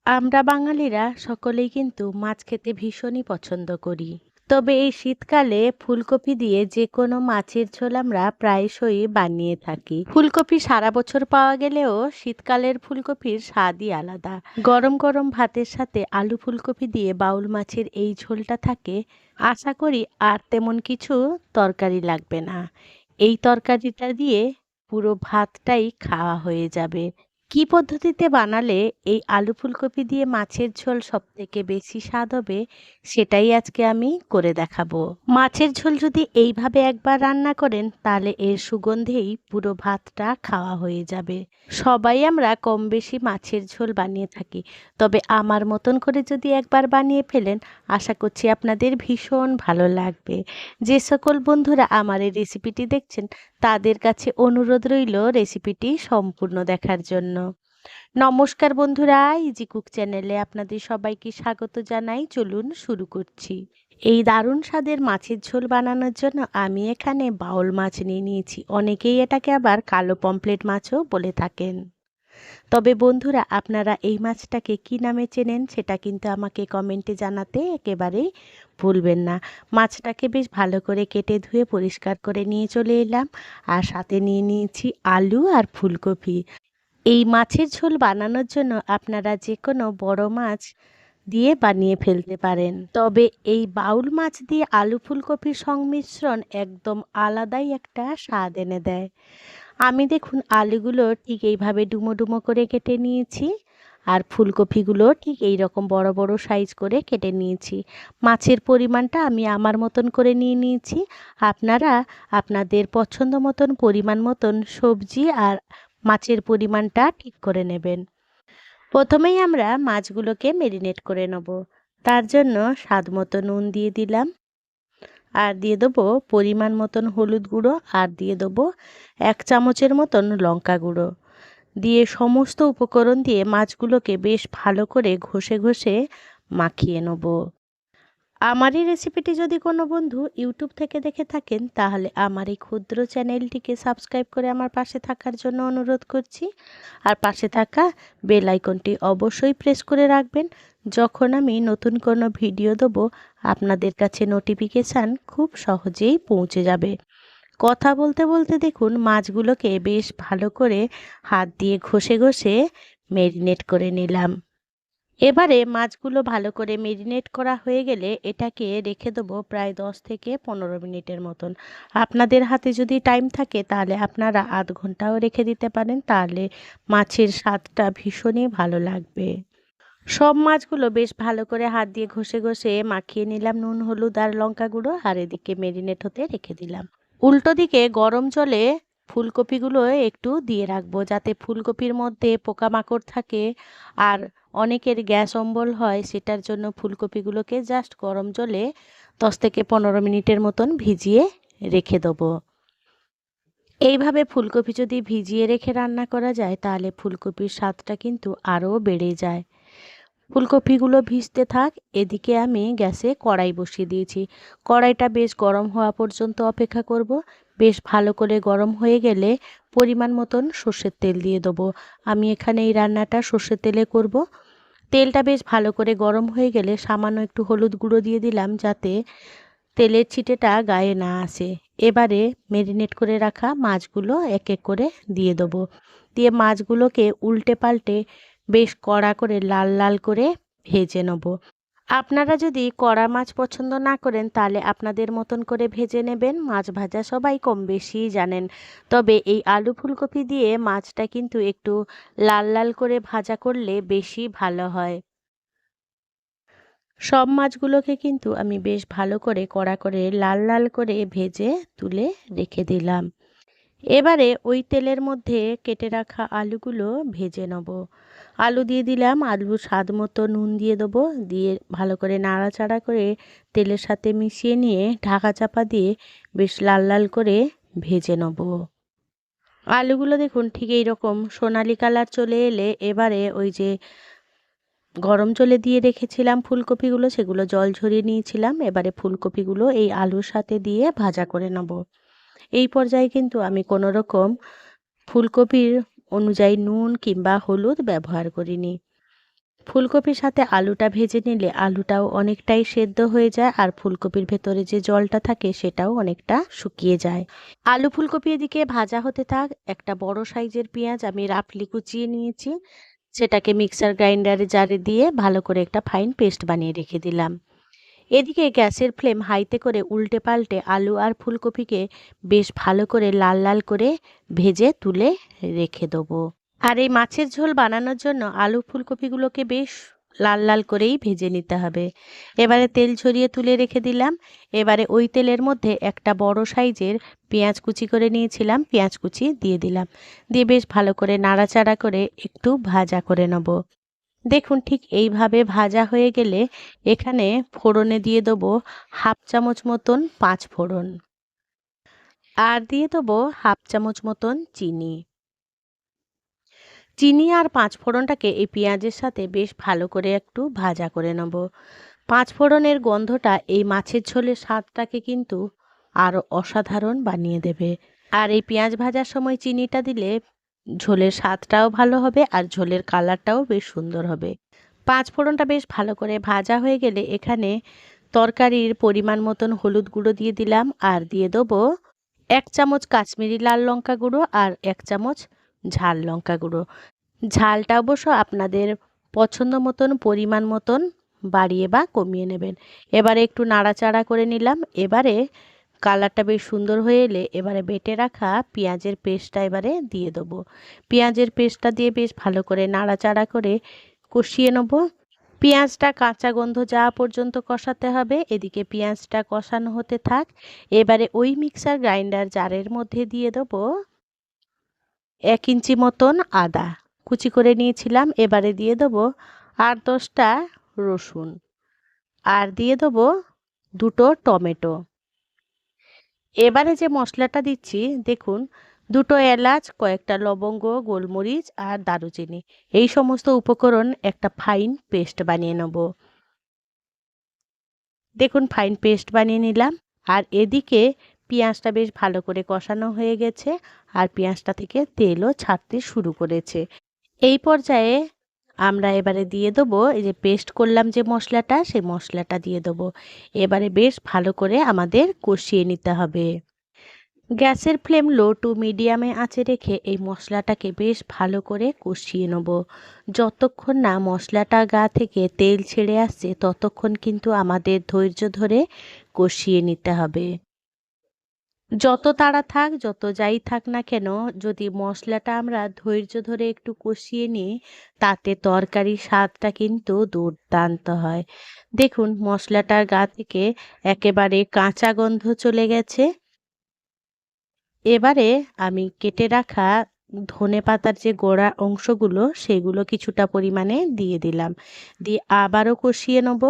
আমরা বাঙালিরা সকলেই কিন্তু মাছ খেতে ভীষণই পছন্দ করি। তবে এই শীতকালে ফুলকপি দিয়ে যে কোনো মাছের ঝোল আমরা প্রায়শই বানিয়ে থাকি। ফুলকপি সারা বছর পাওয়া গেলেও শীতকালের ফুলকপির স্বাদই আলাদা। গরম গরম ভাতের সাথে আলু ফুলকপি দিয়ে বাউল মাছের এই ঝোলটা থাকে, আশা করি আর তেমন কিছু তরকারি লাগবে না। এই তরকারিটা দিয়ে পুরো ভাতটাই খাওয়া হয়ে যাবে। কি পদ্ধতিতে বানালে এই আলু ফুলকপি দিয়ে মাছের ঝোল সবথেকে বেশি স্বাদ হবে, সেটাই আজকে আমি করে দেখাবো। মাছের ঝোল যদি এইভাবে একবার রান্না করেন তাহলে এর সুগন্ধেই পুরো ভাতটা খাওয়া হয়ে যাবে। সবাই আমরা কম বেশি মাছের ঝোল বানিয়ে থাকি, তবে আমার মতন করে যদি একবার বানিয়ে ফেলেন, আশা করছি আপনাদের ভীষণ ভালো লাগবে। যে সকল বন্ধুরা আমার এই রেসিপিটি দেখছেন তাদের কাছে অনুরোধ রইল রেসিপিটি সম্পূর্ণ দেখার জন্য। নমস্কার বন্ধুরা, ইজি কুক চ্যানেলে আপনাদের সবাইকে স্বাগত জানাই। চলুন শুরু করছি। এই দারুণ স্বাদের মাছের ঝোল বানানোর জন্য আমি এখানে বাউল মাছ নিয়ে নিয়েছি। অনেকেই এটাকে আবার কালো পমফ্রেট মাছও বলে থাকেন। তবে বন্ধুরা, আপনারা এই মাছটাকে কি নামে চেনেন সেটা কিন্তু আমাকে কমেন্টে জানাতে একেবারেই ভুলবেন না। মাছটাকে বেশ ভালো করে কেটে ধুয়ে পরিষ্কার করে নিয়ে চলে এলাম, আর সাথে নিয়ে নিয়েছি আলু আর ফুলকপি। এই মাছের ঝোল বানানোর জন্য আপনারা যে কোনো বড় মাছ দিয়ে বানিয়ে ফেলতে পারেন, তবে এই বাউল মাছ দিয়ে আলু ফুলকপির সংমিশ্রণ একদম আলাদাই একটা স্বাদ এনে দেয়। আমি দেখুন আলুগুলো ঠিক এইভাবে ডুমো ডুমো করে কেটে নিয়েছি, আর ফুলকপিগুলো ঠিক এই রকম বড় বড় সাইজ করে কেটে নিয়েছি। মাছের পরিমাণটা আমি আমার মতন করে নিয়ে নিয়েছি। আপনারা আপনাদের পছন্দ মতন পরিমাণ মতন সবজি আর মাছের পরিমাণটা ঠিক করে নেবেন। প্রথমেই আমরা মাছগুলোকে মেরিনেট করে নেব। তার জন্য স্বাদ মতো নুন দিয়ে দিলাম, আর দিয়ে দেবো পরিমাণ মতন হলুদ গুঁড়ো, আর দিয়ে দেবো 1 চামচের মতন লঙ্কা গুঁড়ো। দিয়ে সমস্ত উপকরণ দিয়ে মাছগুলোকে বেশ ভালো করে ঘষে ঘষে মাখিয়ে নেব। আমার এই রেসিপিটি যদি কোনো বন্ধু ইউটিউব থেকে দেখে থাকেন তাহলে আমার এই ক্ষুদ্র চ্যানেলটিকে সাবস্ক্রাইব করে আমার পাশে থাকার জন্য অনুরোধ করছি, আর পাশে থাকা বেল আইকনটি অবশ্যই প্রেস করে রাখবেন। যখন আমি নতুন কোনো ভিডিও দেবো আপনাদের কাছে নোটিফিকেশান খুব সহজেই পৌঁছে যাবে। কথা বলতে বলতে দেখুন মাছগুলোকে বেশ ভালো করে হাত দিয়ে ঘষে ঘষে ম্যারিনেট করে নিলাম। এবারে মাছগুলো ভালো করে মেরিনেট করা হয়ে গেলে এটাকে রেখে দেবো প্রায় 10 থেকে 15 মিনিটের মতন। আপনাদের হাতে যদি টাইম থাকে তাহলে আপনারা আধ ঘন্টাও রেখে দিতে পারেন, তাহলে মাছের স্বাদটা ভীষণই ভালো লাগবে। সব মাছগুলো বেশ ভালো করে হাত দিয়ে ঘষে ঘষে মাখিয়ে নিলাম নুন হলুদ আর লঙ্কা গুঁড়ো, আর এদিকে মেরিনেট হতে রেখে দিলাম। উল্টো দিকে গরম জলে ফুলকপিগুলো একটু দিয়ে রাখবো, যাতে ফুলকপির মধ্যে পোকামাকড় থাকে আর অনেকের গ্যাস অম্বল হয়, সেটার জন্য ফুলকপিগুলোকে জাস্ট গরম জলে 10 থেকে 15 মিনিটের মতন ভিজিয়ে রেখে দেবো। এইভাবে ফুলকপি যদি ভিজিয়ে রেখে রান্না করা যায় তাহলে ফুলকপির স্বাদটা কিন্তু আরও বেড়ে যায়। ফুলকপিগুলো ভিজতে থাক, এদিকে আমি গ্যাসে কড়াই বসিয়ে দিয়েছি। কড়াইটা বেশ গরম হওয়া পর্যন্ত অপেক্ষা করব। বেশ ভালো করে গরম হয়ে গেলে পরিমাণ মতন সর্ষের তেল দিয়ে দেবো। আমি এখানে এই রান্নাটা সর্ষের তেলে করব। তেলটা বেশ ভালো করে গরম হয়ে গেলে সামান্য একটু হলুদ গুঁড়ো দিয়ে দিলাম, যাতে তেলের ছিটেটা গায়ে না আসে। এবারে মেরিনেট করে রাখা মাছগুলো এক এক করে দিয়ে দেবো। দিয়ে মাছগুলোকে উল্টে পাল্টে বেশ কড়া করে লাল লাল করে ভেজে নেব। আপনারা যদি কড়া মাছ পছন্দ না করেন তাহলে আপনাদের মতন করে ভেজে নেবেন। মাছ ভাজা সবাই কম বেশি জানেন, তবে এই আলু ফুলকপি দিয়ে মাছটা কিন্তু একটু লাল লাল করে ভাজা করলে বেশি ভালো হয়। সব মাছগুলোকে কিন্তু আমি বেশ ভালো করে কড়া করে লাল লাল করে ভেজে তুলে রেখে দিলাম। এবারে ওই তেলের মধ্যে কেটে রাখা আলুগুলো ভেজে নেব। আলু দিয়ে দিলাম, আলু স্বাদ মতো নুন দিয়ে দেবো, দিয়ে ভালো করে নাড়াচাড়া করে তেলের সাথে মিশিয়ে নিয়ে ঢাকা চাপা দিয়ে বেশ লাল লাল করে ভেজে নেব। আলুগুলো দেখুন ঠিক এইরকম সোনালি কালার চলে এলে এবারে ওই যে গরম জলে দিয়ে রেখেছিলাম ফুলকপিগুলো, সেগুলো জল ঝরিয়ে নিয়েছিলাম। এবারে ফুলকপিগুলো এই আলুর সাথে দিয়ে ভাজা করে নেব। এই পর্যায়ে কিন্তু আমি কোনো রকম ফুলকপির অনুযায়ী নুন কিংবা হলুদ ব্যবহার করিনি। ফুলকপির সাথে আলুটা ভেজে নিলে আলুটাও অনেকটাই সেদ্ধ হয়ে যায় আর ফুলকপির ভেতরে যে জলটা থাকে সেটাও অনেকটা শুকিয়ে যায়। আলু ফুলকপি এদিকে ভাজা হতে থাক। একটা বড় সাইজের পেঁয়াজ আমি রাফলি কুচিয়ে নিয়েছি, সেটাকে মিক্সার গ্রাইন্ডারে জারে দিয়ে ভালো করে একটা ফাইন পেস্ট বানিয়ে রেখে দিলাম। এদিকে গ্যাসের ফ্লেম হাইতে করে উল্টে পাল্টে আলু আর ফুলকপিকে বেশ ভালো করে লাল লাল করে ভেজে তুলে রেখে দেবো। আর এই মাছের ঝোল বানানোর জন্য আলু ফুলকপিগুলোকে বেশ লাল লাল করেই ভেজে নিতে হবে। এবারে তেল ঝরিয়ে তুলে রেখে দিলাম। এবারে ওই তেলের মধ্যে একটা বড় সাইজের পেঁয়াজ কুচি করে নিয়েছিলাম, পেঁয়াজ কুচি দিয়ে দিলাম, দিয়ে বেশ ভালো করে নাড়াচাড়া করে একটু ভাজা করে নেব। দেখুন ঠিক এইভাবে ভাজা হয়ে গেলে এখানে ফোড়নে দিয়ে দেবো হাফ চামচ মতন পাঁচ ফোড়ন, আর দিয়ে দেবো হাফ চামচ মতন চিনি। চিনি আর পাঁচ ফোড়নটাকে এই পেঁয়াজের সাথে বেশ ভালো করে একটু ভাজা করে নেব। পাঁচ ফোড়নের গন্ধটা এই মাছের ঝোলের স্বাদটাকে কিন্তু আরও অসাধারণ বানিয়ে দেবে। আর এই পেঁয়াজ ভাজার সময় চিনিটা দিলে ঝোলের স্বাদটাও ভালো হবে আর ঝোলের কালারটাও বেশ সুন্দর হবে। পাঁচ ফোড়নটা বেশ ভালো করে ভাজা হয়ে গেলে এখানে তরকারির পরিমাণ মতন হলুদ গুঁড়ো দিয়ে দিলাম, আর দিয়ে দেবো এক চামচ কাশ্মীরি লাল লঙ্কা গুঁড়ো আর এক চামচ ঝাল লঙ্কা গুঁড়ো। ঝালটা অবশ্য আপনাদের পছন্দ মতন পরিমাণ মতন বাড়িয়ে বা কমিয়ে নেবেন। এবারে একটু নাড়াচাড়া করে নিলাম। এবারে কালারটা বেশ সুন্দর হয়ে এলে এবারে বেটে রাখা পেঁয়াজের পেস্টটা এবারে দিয়ে দেবো। পেঁয়াজের পেস্টটা দিয়ে বেশ ভালো করে নাড়াচাড়া করে কষিয়ে নেব। পেঁয়াজটা কাঁচা গন্ধ যাওয়া পর্যন্ত কষাতে হবে। এদিকে পেঁয়াজটা কষানো হতে থাক। এবারে ওই মিক্সার গ্রাইন্ডার জারের মধ্যে দিয়ে দেবো 1 ইঞ্চি মতন আদা কুচি করে নিয়েছিলাম। এবারে দিয়ে দেবো 8-10টা রসুন, আর দিয়ে দেবো 2টো টমেটো। এবারে যে মশলাটা দিচ্ছি দেখুন, 2টো এলাচ, কয়েকটা লবঙ্গ, গোলমরিচ আর দারুচিনি, এই সমস্ত উপকরণ একটা ফাইন পেস্ট বানিয়ে নেব। দেখুন ফাইন পেস্ট বানিয়ে নিলাম। আর এদিকে পেঁয়াজটা বেশ ভালো করে কষানো হয়ে গেছে আর পেঁয়াজটা থেকে তেলও ছাড়তে শুরু করেছে। এই পর্যায়ে আমরা এবারে দিয়ে দেবো এই যে পেস্ট করলাম যে মশলাটা, সেই মশলাটা দিয়ে দেবো। এবারে বেশ ভালো করে আমাদের কষিয়ে নিতে হবে। গ্যাসের ফ্লেম লো টু মিডিয়ামে আঁচে রেখে এই মশলাটাকে বেশ ভালো করে কষিয়ে নেব। যতক্ষণ না মশলাটা গা থেকে তেল ছেড়ে আসছে ততক্ষণ কিন্তু আমাদের ধৈর্য ধরে কষিয়ে নিতে হবে। যত তাড়া থাক, যত যাই থাক না কেন, যদি মশলাটা আমরা ধৈর্য ধরে একটু কষিয়ে নিই তাতে তরকারির স্বাদটা কিন্তু দুর্দান্ত হয়। দেখুন মশলাটার গা থেকে একেবারে কাঁচা গন্ধ চলে গেছে। এবারে আমি কেটে রাখা ধনেপাতার যে গোড়া অংশগুলো সেগুলো কিছুটা পরিমাণে দিয়ে দিলাম, দিয়ে আবারও কষিয়ে নেব।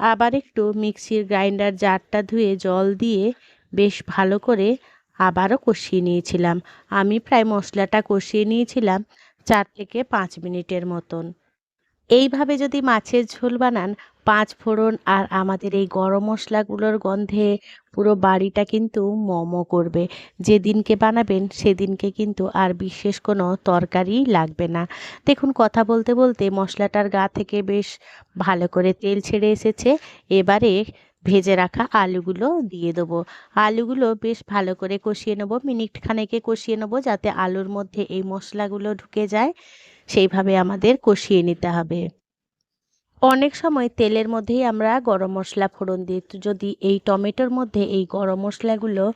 আবার একটু মিক্সির গ্রাইন্ডার জারটা ধুয়ে জল দিয়ে বেশ ভালো করে আবারও কষিয়ে নিয়েছিলাম। আমি প্রায় মশলাটা কষিয়ে নিয়েছিলাম 4 থেকে 5 মিনিটের মতন। এইভাবে যদি মাছের ঝোল বানান, পাঁচ ফোড়ন আর আমাদের এই গরম মশলাগুলোর গন্ধে পুরো বাড়িটা কিন্তু মমো করবে। যেদিনকে বানাবেন সেদিনকে কিন্তু আর বিশেষ কোনো তরকারি লাগবে না। দেখুন কথা বলতে বলতে মশলাটার গা থেকে বেশ ভালো করে তেল ছেড়ে এসেছে। এবারে ভেজে রাখা আলুগুলো দিয়ে দেবো। আলুগুলো বেশ ভালো করে কষিয়ে নেবো, মিনিট খানেকে কষিয়ে নেবো যাতে আলুর মধ্যে এই মশলাগুলো ঢুকে যায়, সেইভাবে আমাদের কষিয়ে নিতে হবে। অনেক সময় তেলের মধ্যেই আমরা গরম মশলা ফোড়ন দিই, তো যদি এই টমেটোর মধ্যে এই গরম মশলাগুলো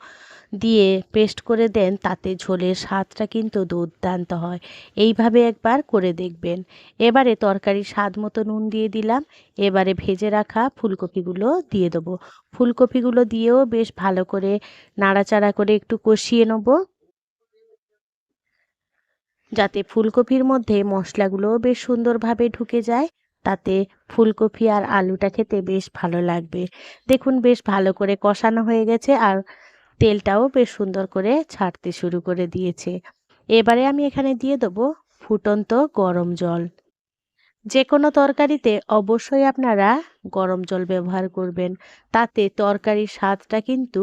দিয়ে পেস্ট করে দেন তাতে ঝোলের স্বাদটা কিন্তু দুর্দান্ত হয়। এইভাবে একবার করে দেখবেন। এবারে তরকারির স্বাদ মতো নুন দিয়ে দিলাম। এবারে ভেজে রাখা ফুলকপিগুলো দিয়ে দেবো। ফুলকপিগুলো দিয়েও বেশ ভালো করে নাড়াচাড়া করে একটু কষিয়ে নেব, যাতে ফুলকপির মধ্যে মশলাগুলোও বেশ সুন্দরভাবে ঢুকে যায়। তাতে ফুলকপি আর আলুটা খেতে বেশ ভালো লাগবে। দেখুন বেশ ভালো করে কষানো হয়ে গেছে আর তেলটাও বেশ সুন্দর করে ছাড়তে শুরু করে দিয়েছে। এবারে আমি এখানে দিয়ে দেবো ফুটন্ত গরম জল। যে কোনো তরকারিতে অবশ্যই আপনারা গরম জল ব্যবহার করবেন, তাতে তরকারির স্বাদটা কিন্তু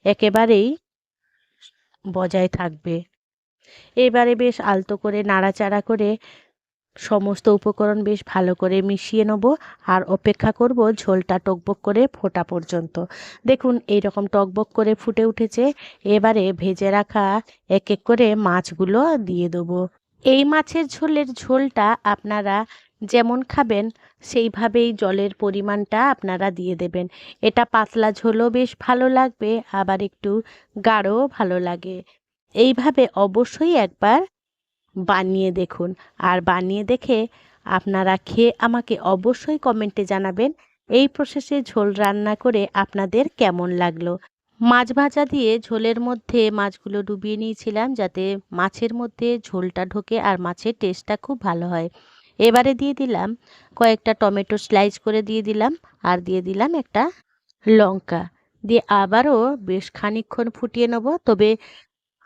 একেবারেই বজায় থাকবে। এবারে বেশ আলতো করে নাড়াচাড়া করে সমস্ত উপকরণ বেশ ভালো করে মিশিয়ে নেব আর অপেক্ষা করব ঝোলটা টকবক করে ফোটা পর্যন্ত। দেখুন এইরকম টকবক করে ফুটে উঠেছে। এবারে ভেজে রাখা এক এক করে মাছগুলো দিয়ে দেবো। এই মাছের ঝোলটা আপনারা যেমন খাবেন সেইভাবেই জলের পরিমাণটা আপনারা দিয়ে দেবেন। এটা পাতলা ঝোলও বেশ ভালো লাগবে, আবার একটু গাঢ়ও ভালো লাগে। এইভাবে অবশ্যই একবার বানিয়ে দেখুন, আর বানিয়ে দেখে আপনারা খেয়ে আমাকে অবশ্যই কমেন্টে জানাবেন এই প্রসেসে ঝোল রান্না করে আপনাদের কেমন লাগলো। মাছ ভাজা দিয়ে ঝোলের মধ্যে মাছগুলো ডুবিয়ে নিয়েছিলাম যাতে মাছের মধ্যে ঝোলটা ঢোকে আর মাছের টেস্টটা খুব ভালো হয়। এবারে দিয়ে দিলাম কয়েকটা টমেটো স্লাইস করে দিয়ে দিলাম, আর দিয়ে দিলাম একটা লঙ্কা, দিয়ে আবারও বেশ খানিকক্ষণ ফুটিয়ে নেব। তবে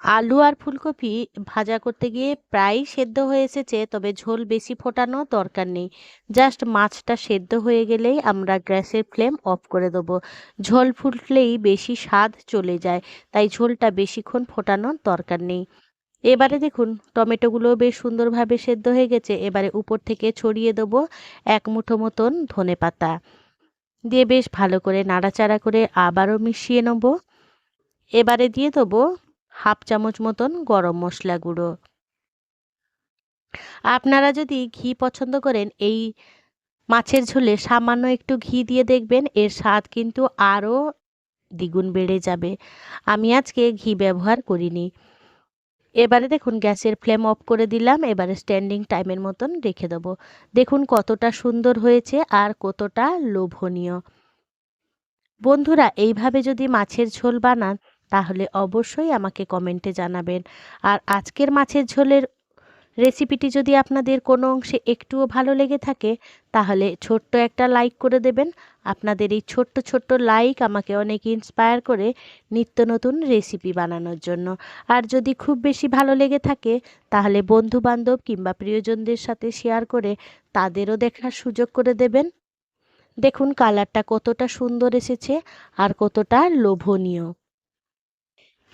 আলু আর ফুলকপি ভাজা করতে গিয়ে প্রায় সেদ্ধ হয়ে এসেছে, তবে ঝোল বেশি ফোটানো দরকার নেই। জাস্ট মাছটা সেদ্ধ হয়ে গেলেই আমরা গ্যাসের ফ্লেম অফ করে দেবো। ঝোল ফুটলেই বেশি স্বাদ চলে যায়, তাই ঝোলটা বেশিক্ষণ ফোটানোর দরকার নেই। এবারে দেখুন টমেটোগুলো বেশ সুন্দরভাবে সেদ্ধ হয়ে গেছে। এবারে উপর থেকে ছড়িয়ে দেবো এক মুঠো মতন ধনেপাতা, দিয়ে বেশ ভালো করে নাড়াচাড়া করে আবারও মিশিয়ে নেব। এবারে দিয়ে দেবো হাফ চামচ মতন গরম মশলা গুঁড়ো। আপনারা যদি ঘি পছন্দ করেন এই মাছের ঝোলে সামান্য একটু ঘি দিয়ে দেখবেন, এর স্বাদ কিন্তু আরও দ্বিগুণ বেড়ে যাবে। আমি আজকে ঘি ব্যবহার করিনি। এবারে দেখুন গ্যাসের ফ্লেম অফ করে দিলাম। এবারে স্ট্যান্ডিং টাইমের মতন রেখে দেবো। দেখুন কতটা সুন্দর হয়েছে আর কতটা লোভনীয়। বন্ধুরা এইভাবে যদি মাছের ঝোল বানান তাহলে অবশ্যই আমাকে কমেন্টে জানাবেন। আর আজকের মাছের ঝোলের রেসিপিটি যদি আপনাদের কোনো অংশে একটুও ভালো লেগে থাকে তাহলে ছোট্ট একটা লাইক করে দেবেন। আপনাদের এই ছোট্ট ছোট্ট লাইক আমাকে অনেক ইন্সপায়ার করে নিত্য নতুন রেসিপি বানানোর জন্য। আর যদি খুব বেশি ভালো লেগে থাকে তাহলে বন্ধু বান্ধব কিংবা প্রিয়জনদের সাথে শেয়ার করে তাদেরও দেখার সুযোগ করে দেবেন। দেখুন কালারটা কতটা সুন্দর এসেছে আর কতটা লোভনীয়।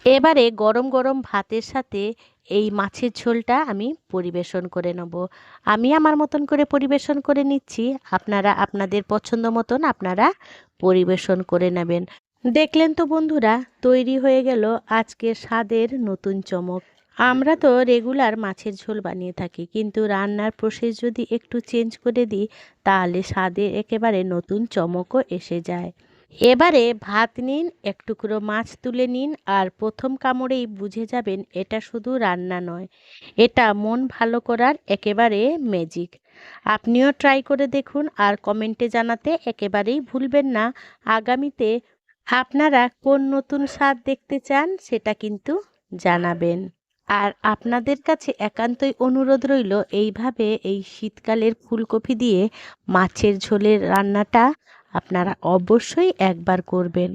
এবারে গরম গরম ভাতের সাথে এই মাছের ঝোলটা আমি পরিবেশন করে নেব। আমি আমার মতন করে পরিবেশন করে নিচ্ছি, আপনারা আপনাদের পছন্দ মতন আপনারা পরিবেশন করে নেবেন। দেখলেন তো বন্ধুরা, তৈরি হয়ে গেল আজকের স্বাদের নতুন চমক। আমরা তো রেগুলার মাছের ঝোল বানিয়ে থাকি, কিন্তু রান্নার প্রসেস যদি একটু চেঞ্জ করে দিই তাহলে স্বাদের একেবারে নতুন চমকও এসে যায়। এবারে ভাত নিন, এক টুকরো মাছ তুলে নিন, আর প্রথম কামড়েই বুঝে যাবেন এটা শুধু রান্না নয়, এটা মন ভালো করার একেবারে ম্যাজিক। আপনিও ট্রাই করে দেখুন আর কমেন্টে জানাতে একেবারেই ভুলবেন না। আগামীতে আপনারা কোন নতুন স্বাদ দেখতে চান সেটা কিন্তু জানাবেন। আর আপনাদের কাছে একান্তই অনুরোধ রইল এইভাবে এই শীতকালের ফুলকপি দিয়ে মাছের ঝোলের রান্নাটা আপনারা অবশ্যই একবার করবেন।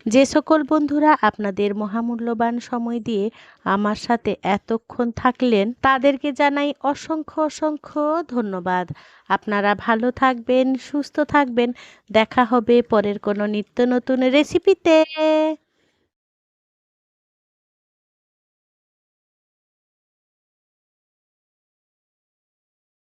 যে সকল বন্ধুরা আপনাদের মহামূল্যবান সময় দিয়ে আমার সাথে এতক্ষণ থাকলেন তাদেরকে জানাই অসংখ্য অসংখ্য ধন্যবাদ। আপনারা ভালো থাকবেন, সুস্থ থাকবেন। দেখা হবে পরের কোনো নিত্য নতুন রেসিপিতে।